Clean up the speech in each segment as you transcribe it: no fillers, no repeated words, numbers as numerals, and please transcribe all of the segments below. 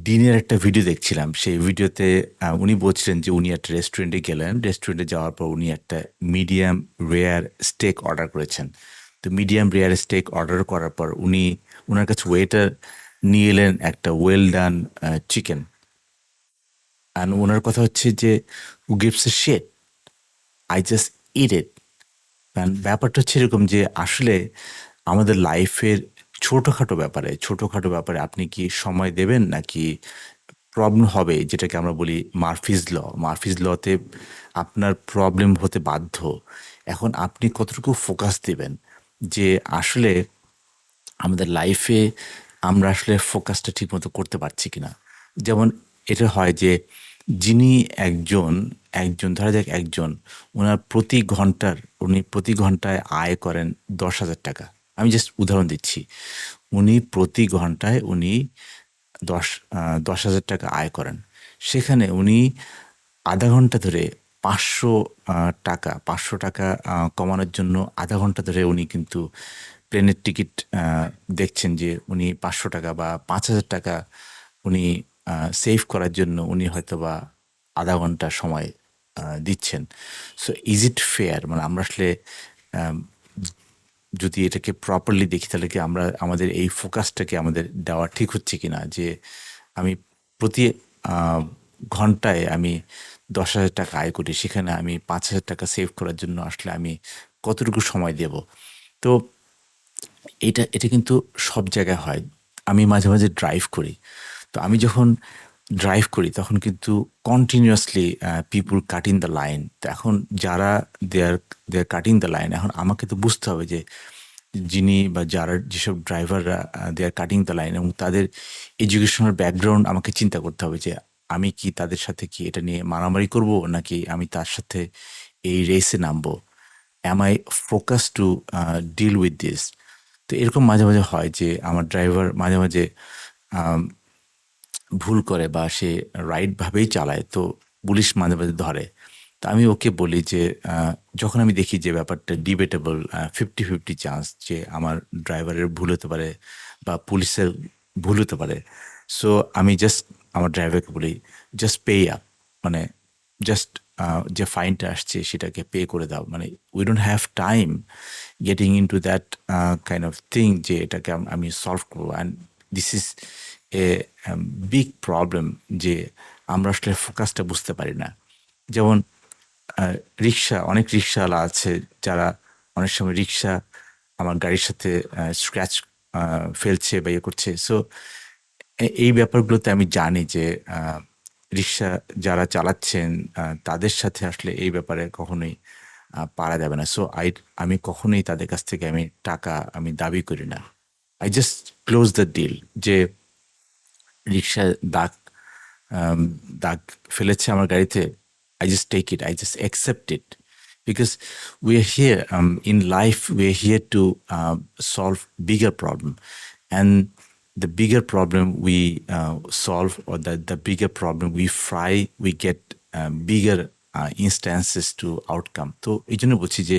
ডিনের একটা ভিডিও দেখছিলাম। সেই ভিডিওতে উনি বলছিলেন যে উনি একটা রেস্টুরেন্টে গেলেন। রেস্টুরেন্টে যাওয়ার পর উনি একটা মিডিয়াম রেয়ার স্টেক অর্ডার করেছেন। তো মিডিয়াম রেয়ার স্টেক অর্ডার করার পর উনার কাছে ওয়েটার নিয়ে এলেন একটা ওয়েল ডান চিকেন। অ্যান্ড উনার কথা হচ্ছে যে, "who gives a shit? I just eat it." ব্যাপারটা হচ্ছে এরকম যে আসলে আমাদের লাইফের ছোটখাটো ব্যাপারে আপনি কি সময় দেবেন নাকি প্রবলেম হবে, যেটাকে আমরা বলি মার্ফিজ লতে আপনার প্রবলেম হতে বাধ্য। এখন আপনি কতটুকু ফোকাস দিবেন যে আসলে আমাদের লাইফে আমরা আসলে ফোকাসটা ঠিকমতো করতে পারছি কিনা। যেমন এটা হয় যে যিনি একজন একজন ধরা যাক একজন উনি প্রতি ঘন্টায় আয় করেন 10,000 টাকা। আমি জাস্ট উদাহরণ দিচ্ছি। উনি প্রতি ঘন্টায় 10,000 টাকা আয় করেন। সেখানে উনি আধা ঘন্টা ধরে 500 টাকা কমানোর জন্য আধা ঘন্টা ধরে উনি কিন্তু প্লেনের টিকিট দেখছেন যে উনি 500 টাকা বা 5,000 টাকা উনি সেভ করার জন্য উনি হয়তোবা আধা ঘন্টা সময় দিচ্ছেন। So is it fair? মানে আমরা আসলে আম যদি এটাকে প্রপারলি দেখি তাহলে কি আমরা আমাদের এই ফোকাসটাকে আমাদের দেওয়া ঠিক হচ্ছে কিনা? যে আমি প্রতি ঘন্টায় আমি 10,000 টাকা আয় করি, সেখানে আমি 5,000 টাকা সেভ করার জন্য আসলে আমি কতটুকু সময় দেব? তো এটা কিন্তু সব জায়গায় হয়। আমি মাঝে মাঝে ড্রাইভ করি। তো আমি যখন ড্রাইভ করি তখন কিন্তু continuously people cutting the line. তো এখন যারা দে আর কাটিং দ্য লাইন, এখন আমাকে তো বুঝতে হবে যে যেসব ড্রাইভাররা দে আর কাটিং দ্য লাইন এবং তাদের এডুকেশনাল ব্যাকগ্রাউন্ড আমাকে চিন্তা করতে হবে যে আমি কি তাদের সাথে কি এটা নিয়ে মারামারি করব নাকি আমি তার সাথে এই রেসে নামবো? am I focused to deal with this? তো এরকম মাঝে মাঝে হয় যে আমার ড্রাইভার মাঝে মাঝে ভুল করে বা সে রাইটভাবেই চালায়, তো পুলিশ মাঝে মাঝে ধরে। তো আমি ওকে বলি যে যখন আমি দেখি যে ব্যাপারটা ডিবেটেবল, 50-50 চান্স যে আমার ড্রাইভারের ভুল হতে পারে বা পুলিশের ভুল হতে পারে। সো আমি জাস্ট আমার ড্রাইভারকে বলি, জাস্ট পে আপ, মানে জাস্ট যে ফাইনটা আসছে সেটাকে পে করে দাও। মানে we don't have time getting into that kind of thing যে এটাকে আমি সলভ করবো। And this is a big problem যে আমরা আসলে ফোকাসটা বুঝতে পারি না। যেমন অনেক রিক্সাওয়ালা আছে যারা অনেক সময় আমার গাড়ির সাথে স্ক্র্যাচ ফেলছে বা ইয়ে করছে। সো এই ব্যাপারগুলোতে আমি জানি যে রিক্সা যারা চালাচ্ছেন তাদের সাথে আসলে এই ব্যাপারে কখনোই পারা যাবে না। সো আমি কখনোই তাদের কাছ থেকে টাকা দাবি করি না। I just close the deal যে রিক্সায় um, দাগ ফেলেছে আমার গাড়িতে, I just take it, I just accept it. Because we are here in life, we are here to solve bigger problem. And the bigger problem we solve, or the bigger problem we fry, we get bigger instances to outcome. তো এই জন্য বলছি যে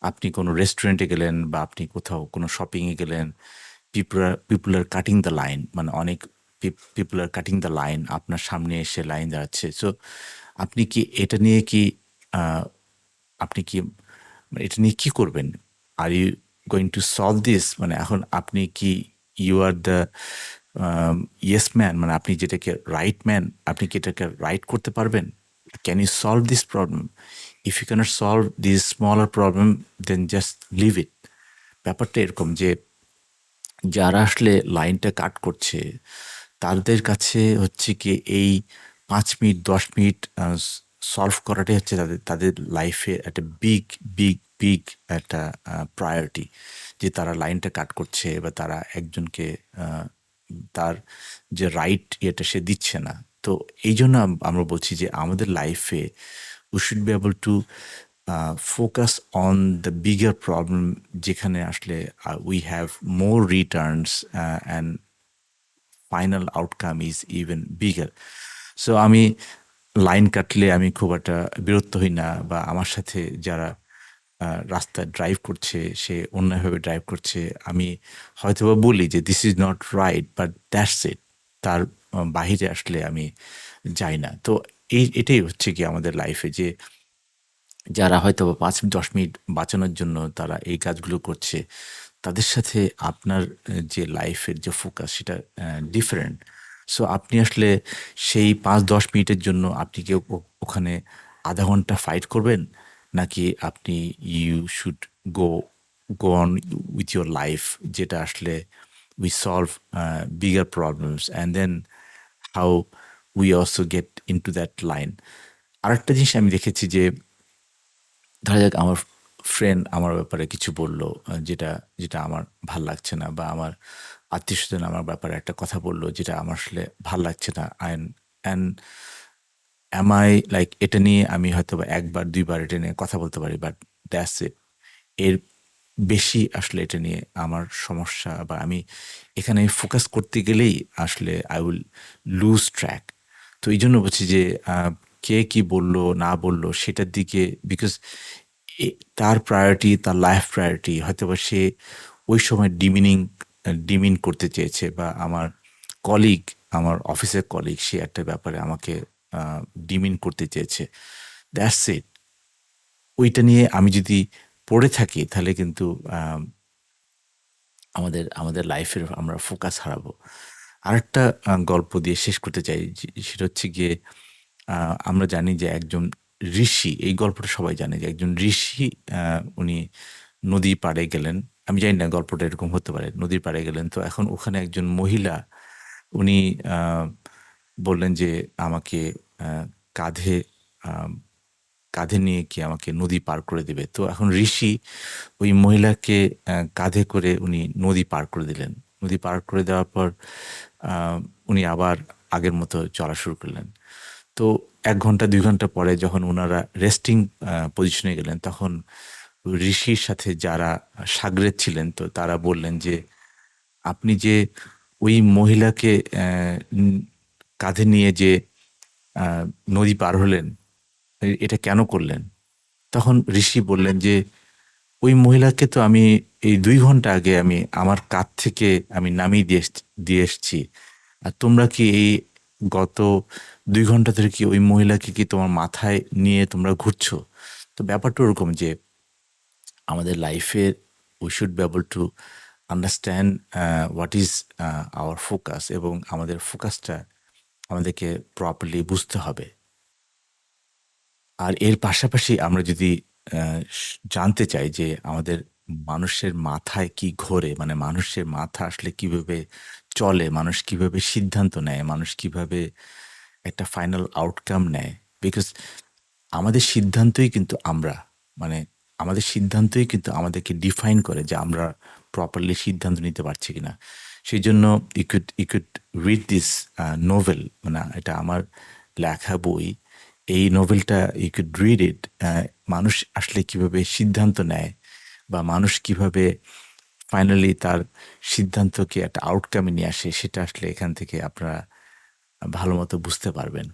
আপনি কোনো রেস্টুরেন্টে গেলেন বা আপনি কোথাও কোনো শপিংয়ে গেলেন, people are cutting the line, মানে অনেক people are cutting the line, আপনার সামনে এসে লাইন দাঁড়াচ্ছে। সো আপনি কি এটা নিয়ে কি আহ, আপনি কি এটা নিয়ে কি করবেন? Are you going to solve this? মানে এখন আপনি কি you are the yes man, মানে আপনি যেটাকে রাইট ম্যান, আপনি কি এটাকে রাইট করতে পারবেন? Can you solve this problem? If you can't solve this smaller problem, then just leave it. ব্যাপারটা এরকম যে যারা আসলে লাইনটা কাট করছে তাদের কাছে হচ্ছে কি এই 5 মিনিট 10 মিনিট সলভ করাটাই হচ্ছে তাদের তাদের লাইফে একটা বিগ বিগ বিগ একটা প্রায়োরিটি, যে তারা লাইনটা কাট করছে বা তারা একজনকে তার যে রাইট ইয়েটা সে দিচ্ছে না। তো এই জন্য আমরা বলছি যে আমাদের লাইফে we should be able to focus on the bigger problem, যেখানে আসলে we have more Returns and final outcome is even bigger. So আমি লাইন কাটলে আমি খুব একটা বিরক্ত হই না, বা আমার সাথে যারা রাস্তায় ড্রাইভ করছে সে অন্যায়ভাবে ড্রাইভ করছে, আমি হয়তোবা বলি যে this is not right, but that's it. তার বাহিরে আসলে আমি যাই না। তো এটাই হচ্ছে কি আমাদের লাইফে যে যারা হয়তো ৫-১০ মিনিট বাঁচানোর জন্য তারা এই কাজগুলো করছে, তাদের সাথে আপনার যে লাইফের যে ফোকাস সেটা ডিফারেন্ট। সো আপনি আসলে সেই ৫-১০ মিনিটের জন্য আপনি কি ওখানে ০.৫ ঘন্টা ফাইট করবেন? নাকি আপনি you should go go on with your life, যেটা আসলে we solve bigger problems and then how we also get into that line. আরেকটা জিনিস আমি দেখেছি যে ধরা যাক আমার ফ্রেন্ড আমার ব্যাপারে কিছু বললো, যেটা যেটা আমার ভাল লাগছে না, বা আমার আত্মীয়স্বজন আমার ব্যাপারে একটা কথা বললো যেটা আমার আসলে ভাল লাগছে না, অ্যান্ড অ্যাম আই লাইক এটা নিয়ে আমি হয়তো বা ১ বার ২ বার এটা নিয়ে কথা বলতে পারি, বাট দ্যাটস ইট। এর বেশি আসলে এটা নিয়ে আমার সমস্যা, বা আমি এখানে ফোকাস করতে গেলেই আসলে আই উইল লুজ ট্র্যাক। তো এই জন্য বলছি যে কে কি বললো না বললো সেটার দিকে, বিকজ তার প্রায়োরিটি, তার লাইফ প্রায়োরিটি হয়তো বা সে ওই সময় ডিমিন করতে চেয়েছে, বা আমার কলিগ, আমার অফিসের কলিগ, সে একটা ব্যাপারে আমাকে ডিমিন করতে চেয়েছে, দ্যাটস ইট। ওইটা নিয়ে আমি যদি পড়ে থাকি তাহলে কিন্তু আমাদের আমাদের লাইফের আমরা ফোকাস হারাবো। আরেকটা গল্প দিয়ে শেষ করতে চাই, সেটা হচ্ছে গিয়ে আমরা জানি যে একজন ঋষি, এই গল্পটা সবাই জানে যে একজন ঋষি উনি নদী পাড়ে গেলেন। আমি জানি না গল্পটা এরকম হতে পারে, নদীর পাড়ে গেলেন, তো এখন ওখানে একজন মহিলা উনি বললেন যে আমাকে কাঁধে আহ, কাঁধে নিয়ে কি আমাকে নদী পার করে দেবে। তো এখন ঋষি ওই মহিলাকে কাঁধে করে উনি নদী পার করে দিলেন। নদী পার করে দেওয়ার পর উনি আবার আগের মতো চলা শুরু করলেন। তো ১ ঘন্টা ২ ঘন্টা পরে যখন ওনারা রেস্টিং পজিশনে গেলেন, তখন ঋষির সাথে যারা সাগরেদ ছিলেন, তো তারা বললেন যে আপনি যে ওই মহিলাকে কাঁধে নিয়ে যে আহ, নদী পার হলেন, এটা কেন করলেন? তখন ঋষি বললেন যে ওই মহিলাকে তো আমি এই ২ ঘন্টা আগে আমি আমার কাঁধ থেকে আমি নামিয়ে দিয়ে এসছি। আর তোমরা কি এই গত ২ ঘন্টা ধরে কি ওই মহিলাকে কি তোমার মাথায় নিয়ে তোমরা ঘুরছো? তো ব্যাপারটা ওরকম যে আমাদের লাইফে we should be able to understand what is our focus, এবং আমাদের ফোকাসটা আমাদেরকে প্রপারলি বুঝতে হবে। আর এর পাশাপাশি আমরা যদি জানতে চাই যে আমাদের মানুষের মাথায় কি ঘোরে, মানে মানুষের মাথা আসলে কিভাবে চলে, মানুষ কিভাবে সিদ্ধান্ত নেয়, মানুষ কিভাবে একটা ফাইনাল আউটকাম নেয়, বিকজ আমাদের সিদ্ধান্তই কিন্তু আমরা, মানে আমাদের সিদ্ধান্তই কিন্তু আমাদেরকে ডিফাইন করে যে আমরা প্রপারলি সিদ্ধান্ত নিতে পারছি কিনা। সেই জন্য you could read this novel, মানে এটা আমার লেখা বই। এই নোভেলটা ইউ কুড রিড ইট। মানুষ আসলে কিভাবে সিদ্ধান্ত নেয়, বা মানুষ কিভাবে ফাইনালি তার সিদ্ধান্তকে একটা আউটকামে নিয়ে আসে, সেটা আসলে এখান থেকে আপনারা ভালো মতো বুঝতে পারবেন।